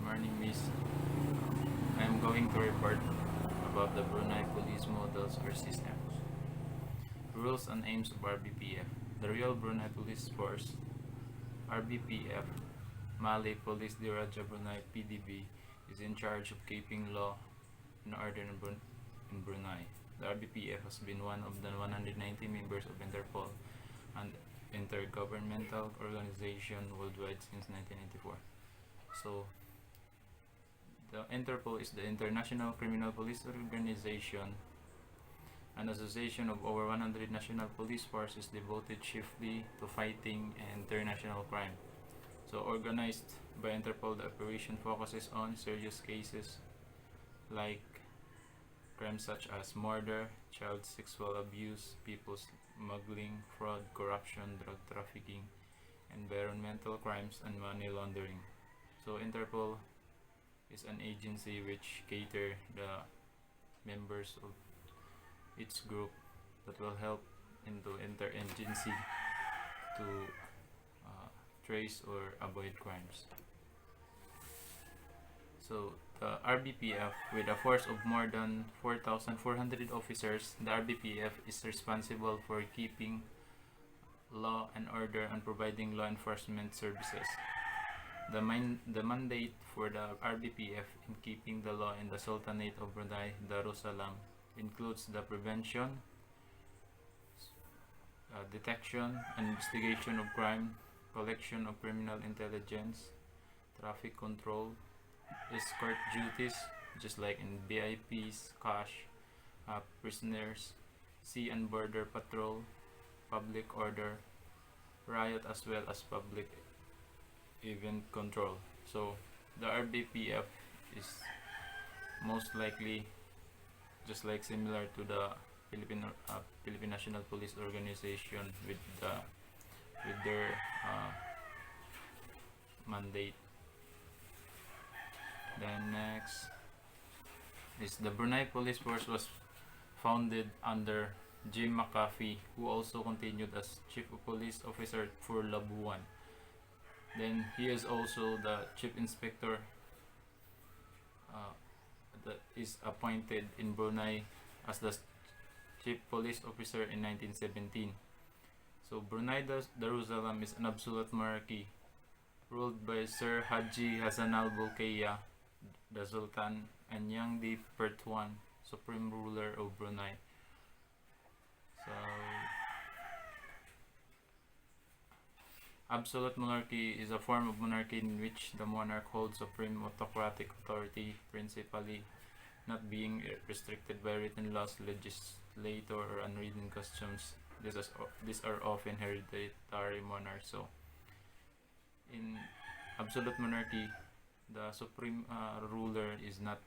morning, Miss. I am going to report about the Brunei police models or systems. Rules and aims of RBPF. The Real Brunei Police Force, RBPF, Mali Police Diraja Brunei PDB, is in charge of keeping law and order in Brunei. The RBPF has been one of the 190 members of Interpol, an intergovernmental organization worldwide since 1994. So, the Interpol is the International Criminal Police Organization, an association of over 100 national police forces devoted chiefly to fighting international crime. So, organized by Interpol, the operation focuses on serious cases like crimes such as murder, child sexual abuse, people smuggling, fraud, corruption, drug trafficking, environmental crimes, and money laundering. So, Interpol is an agency which cater the members of its group that will help into interagency to trace or avoid crimes. So the RBPF, with a force of more than 4,400 officers, the RBPF is responsible for keeping law and order and providing law enforcement services. The mandate for the RBPF in keeping the law in the Sultanate of Brunei Darussalam includes the prevention, detection and investigation of crime, collection of criminal intelligence, traffic control, escort duties, just like in VIPs, cash, prisoners, sea and border patrol, public order, riot, as well as public event control. So the RBPF is most likely just like similar to the Philippine National Police Organization with their mandate. Then next is the Brunei Police Force was founded under Jim McAfee, who also continued as Chief of Police Officer for Labuan. Then he is also the Chief Inspector that is appointed in Brunei as the Chief Police Officer in 1917. So Brunei Darussalam is an absolute monarchy ruled by Sir Haji Hassan al Bolkiah, the Sultan, and Yang di Pertuan, Supreme Ruler of Brunei. So absolute monarchy is a form of monarchy in which the monarch holds supreme autocratic authority, principally not being restricted by written laws, legislator, or unwritten customs. These are often hereditary monarchs. So, in absolute monarchy, the supreme ruler is not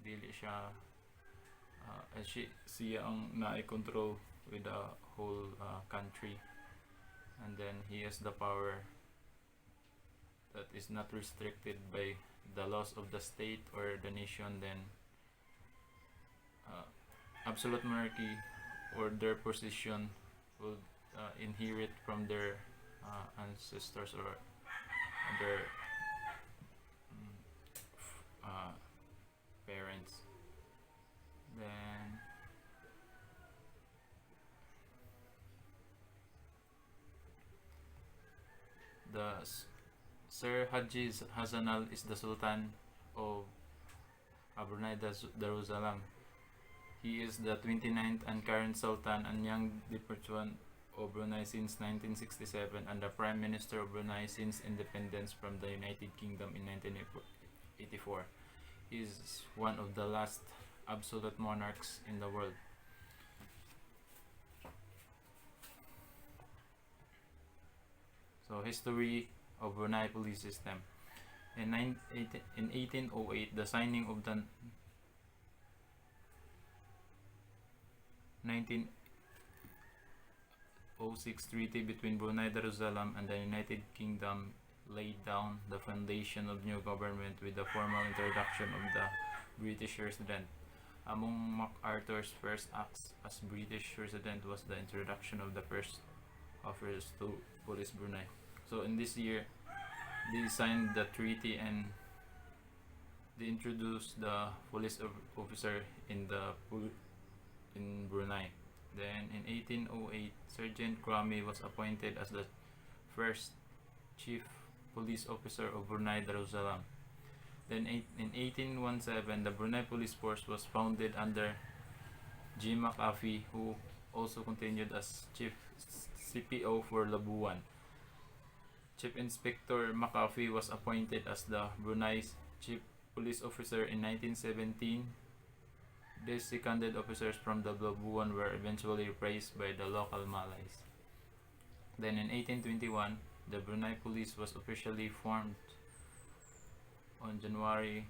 dili siya siya ang nai-control with the whole country, and then he has the power that is not restricted by the laws of the state or the nation. Then absolute monarchy or their position will inherit from their ancestors or their parents. Then the Sir Haji Hassan al is the Sultan of Brunei Darussalam. He is the 29th and current Sultan and Yang di Pertuan of Brunei since 1967 and the Prime Minister of Brunei since independence from the United Kingdom in 1984. He is one of the last absolute monarchs in the world. So, history of Brunei police system. In 1808, the signing of the 1906 treaty between Brunei Darussalam and the United Kingdom laid down the foundation of new government with the formal introduction of the British resident. Among MacArthur's first acts as British resident was the introduction of the first officers to police Brunei. So in this year, they signed the treaty, and they introduced the police officer in in Brunei. Then in 1808, Sergeant Krami was appointed as the first chief police officer of Brunei Darussalam. Then in 1817, the Brunei Police Force was founded under G. McAfee, who also continued as chief CPO for Labuan. Chief Inspector McAfee was appointed as the Brunei's chief police officer in 1917. These seconded officers from the Labuan were eventually replaced by the local Malays. Then in 1821, the Brunei Police was officially formed. On January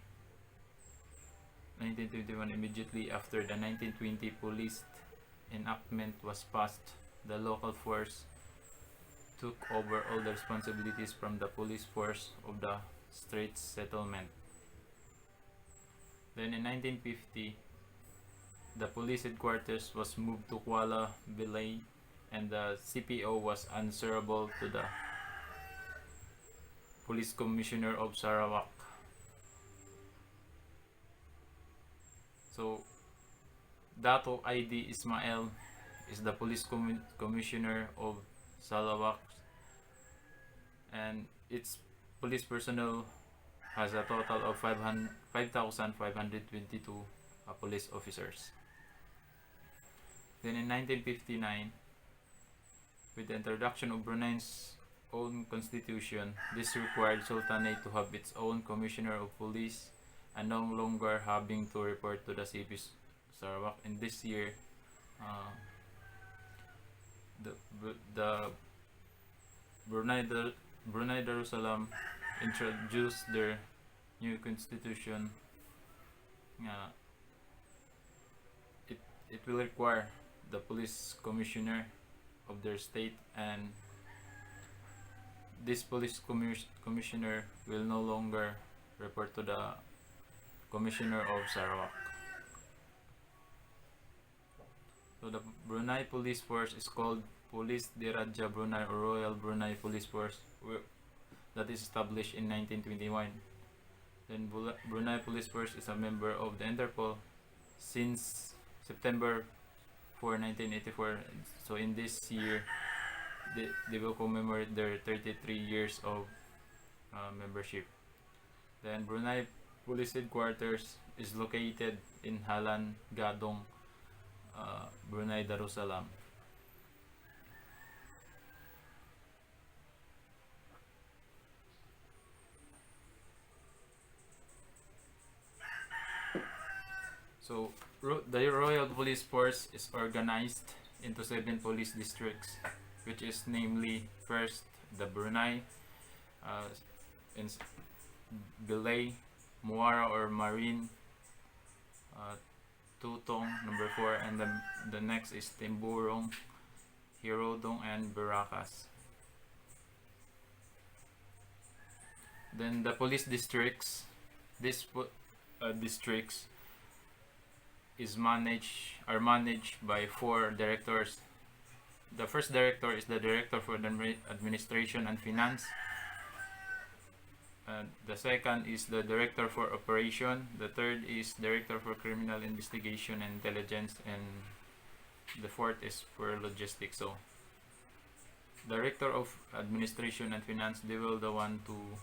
1921, immediately after the 1920 police enactment was passed, the local force took over all the responsibilities from the police force of the Straits Settlement. Then in 1950, the police headquarters was moved to Kuala Belait, and the CPO was answerable to the Police Commissioner of Sarawak. So, Dato ID Ismail is the Police Commissioner of Sarawak, and its police personnel has a total of 5,522 police officers. Then in 1959, with the introduction of Brunei's own constitution, this required Sultanate to have its own commissioner of police and no longer having to report to the CP Sarawak. In this year, the Brunei Darussalam introduced their new constitution. It will require the police commissioner of their state, and this police commissioner will no longer report to the commissioner of Sarawak. So the Brunei Police Force is called Police Diraja Brunei or Royal Brunei Police Force, that is established in 1921. Then Brunei Police Force is a member of the Interpol since September 4, 1984. So in this year, they will commemorate their 33 years of membership. Then Brunei Police Headquarters is located in Halan Gadong, Brunei Darussalam. So the Royal Police Force is organized into 7 police districts, which is namely first the Brunei, in Belait, Muara or Marine, Tutong number 4, and the next is Timburong, Hirodong, and Baracas. Then the police districts, these districts are managed by 4 directors. The first director is the Director for Administration and Finance. The second is the Director for Operation. The third is Director for Criminal Investigation and Intelligence, and the fourth is for Logistics. So, Director of Administration and Finance, they will the one to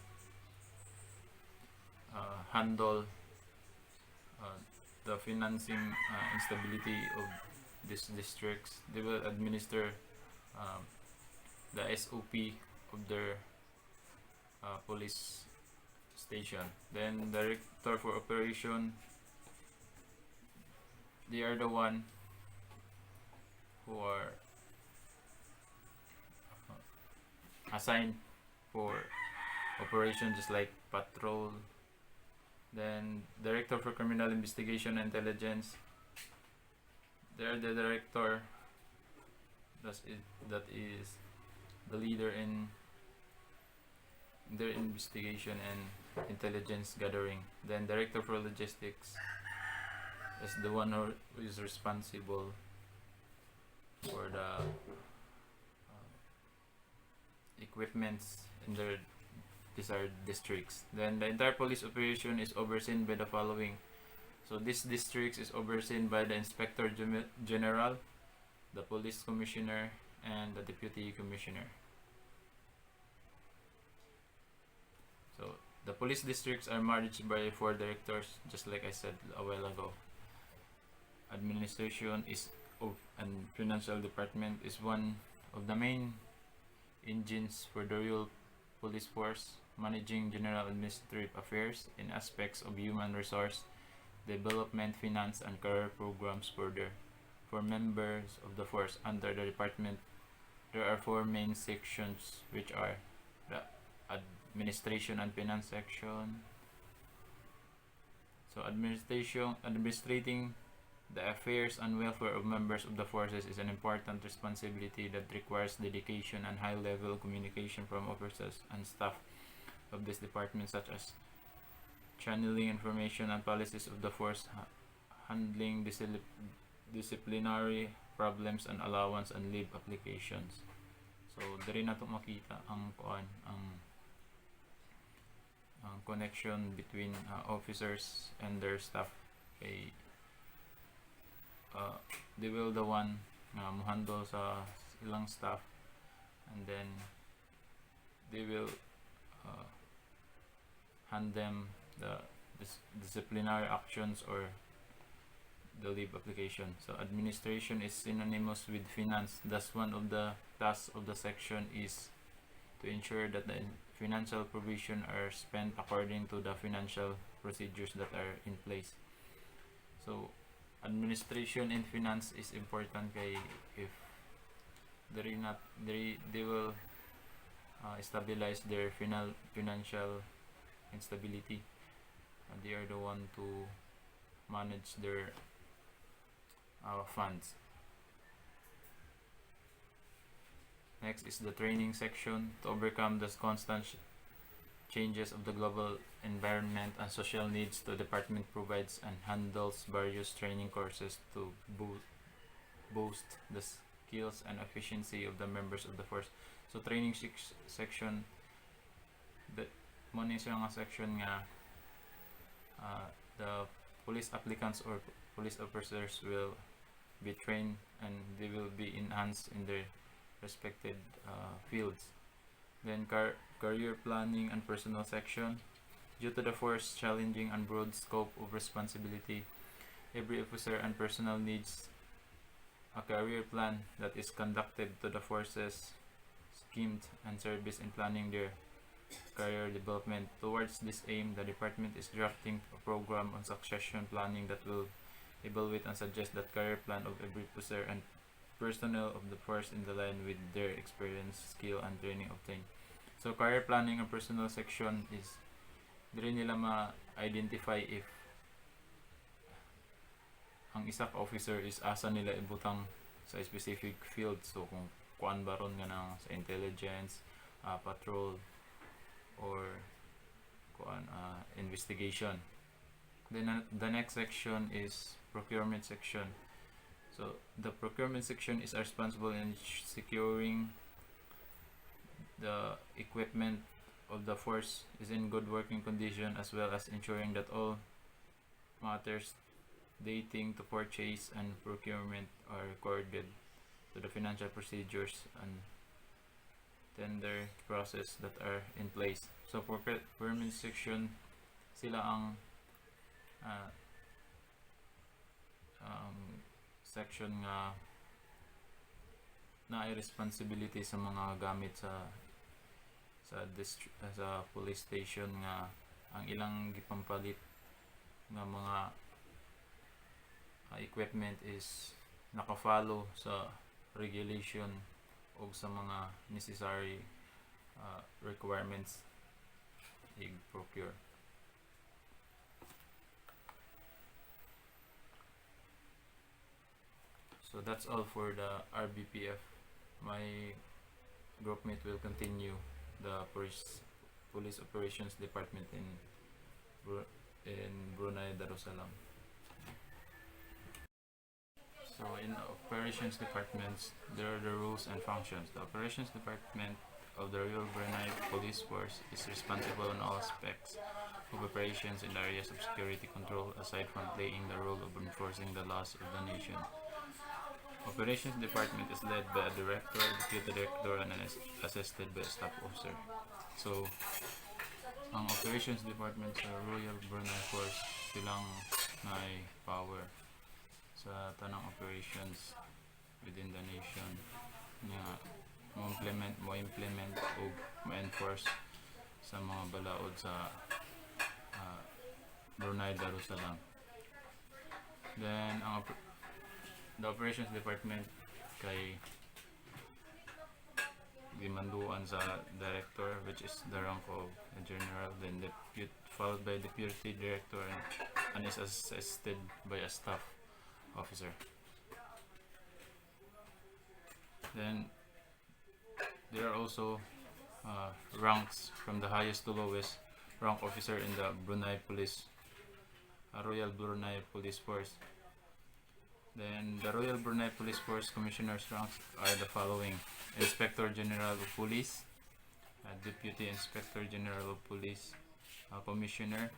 handle the financing instability of these districts. They will administer the SOP of their police station. Then Director for Operation, they are the one who are assigned for operation, just like patrol. Then Director for Criminal Investigation and Intelligence, they are the director that is the leader in their investigation and intelligence gathering. Then Director for Logistics is the one who is responsible for the equipments in their These are districts. Then the entire police operation is overseen by the following. So these districts is overseen by the Inspector General, the Police Commissioner, and the Deputy Commissioner. So the police districts are managed by 4 directors, just like I said a while ago. Administration is and financial department is one of the main engines for the real police force, managing general administrative affairs in aspects of human resource development, finance, and career programs for members of the force. Under the department, there are 4 main sections, which are the administration and finance section. So administrating the affairs and welfare of members of the forces is an important responsibility that requires dedication and high-level communication from officers and staff of this department, such as channeling information and policies of the force, handling disciplinary problems, and allowance and leave applications. So diri na to makita ang connection between officers and their staff. Kay they will the one handle sa ilang staff, and then they will hand them the disciplinary actions or the leave application. So administration is synonymous with finance. Thus, one of the tasks of the section is to ensure that the financial provision are spent according to the financial procedures that are in place. So administration and finance is important kay if they will stabilize their financial instability, and they are the one to manage their funds. Next is the training section. To overcome the constant changes of the global environment and social needs, the department provides and handles various training courses to boost the skills and efficiency of the members of the force. So training section, the money siya nga section nga the police applicants or police officers will be trained and they will be enhanced in their respected fields. Then career planning and personal section. Due to the force challenging and broad scope of responsibility, every officer and personnel needs a career plan that is conducted to the forces schemed and service in planning their career development. Towards this aim, the department is drafting a program on succession planning that will evaluate and suggest that career plan of every officer and personnel of the force in the line with their experience, skill, and training obtained. So career planning and personal section is dili nila ma-identify if ang isa ka officer is asa nila ibutang sa specific field. So kung kuan baron nga nang sa intelligence, patrol, or kuan investigation. Then the next section is procurement section. So the procurement section is responsible in securing the equipment of the force is in good working condition, as well as ensuring that all matters dating to purchase and procurement are recorded to the financial procedures and tender process that are in place. So procurement section, sila ang section nga na ay responsibility sa mga gamit sa police station nga ang ilang gipampalit nga mga equipment is naka-follow sa regulation o sa mga necessary requirements i-procure. So that's all for the RBPF. My groupmate will continue the police operations department in Brunei Darussalam. So in operations departments, there are the rules and functions. The operations department of the Royal Brunei Police Force is responsible on all aspects of operations in the areas of security control, aside from playing the role of enforcing the laws of the nation. Operations Department is led by a director, deputy director, and assisted by a staff officer. So, ang Operations Department sa Royal Brunei Force, silang may power sa tanang operations within the nation nga mo-implement o ma-enforce sa mga balaod sa Brunei Darussalam. Then the Operations Department kay dimanduan sa director, which is the rank of a general, then followed by deputy director, and is assisted by a staff officer. Then there are also ranks from the highest to lowest rank officer in the Brunei Police, Royal Brunei Police Force. Then the Royal Brunei Police Force Commissioners ranks are the following: Inspector General of Police, Deputy Inspector General of Police, Commissioner,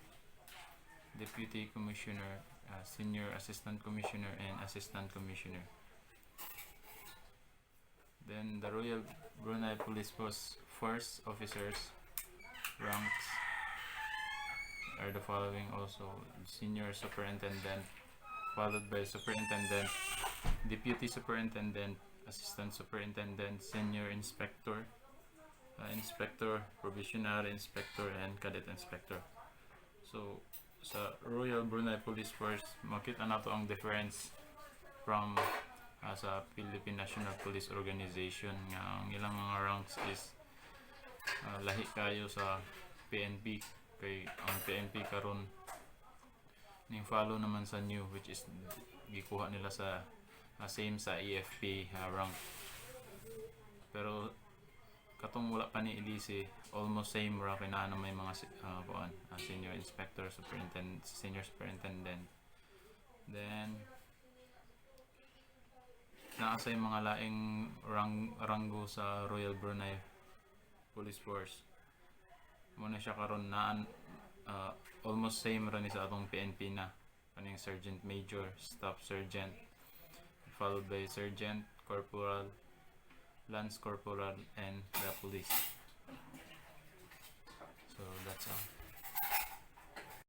Deputy Commissioner, Senior Assistant Commissioner, and Assistant Commissioner. Then the Royal Brunei Police Force officers ranks are the following also: Senior Superintendent, followed by Superintendent, Deputy Superintendent, Assistant Superintendent, Senior Inspector, Inspector, Probationary Inspector, and Cadet Inspector. So, sa Royal Brunei Police Force, makita nato ang difference from sa Philippine National Police Organization nga ang ilang mga ranks is lahi kayo sa PNP, kay ang PNP karon ning follow naman sa new, which is gikuha nila sa same sa EFP rank. Pero katong wala pa ni Elise, almost same rank na may mga senior inspector, superintendent, senior superintendent. Then naasay mga laing ranggo sa Royal Brunei Police Force. Muna siya karon na almost same ra ni sa atong PNP na kaning Sergeant Major, Staff Sergeant, followed by Sergeant, Corporal, Lance Corporal, and the Police. So that's all.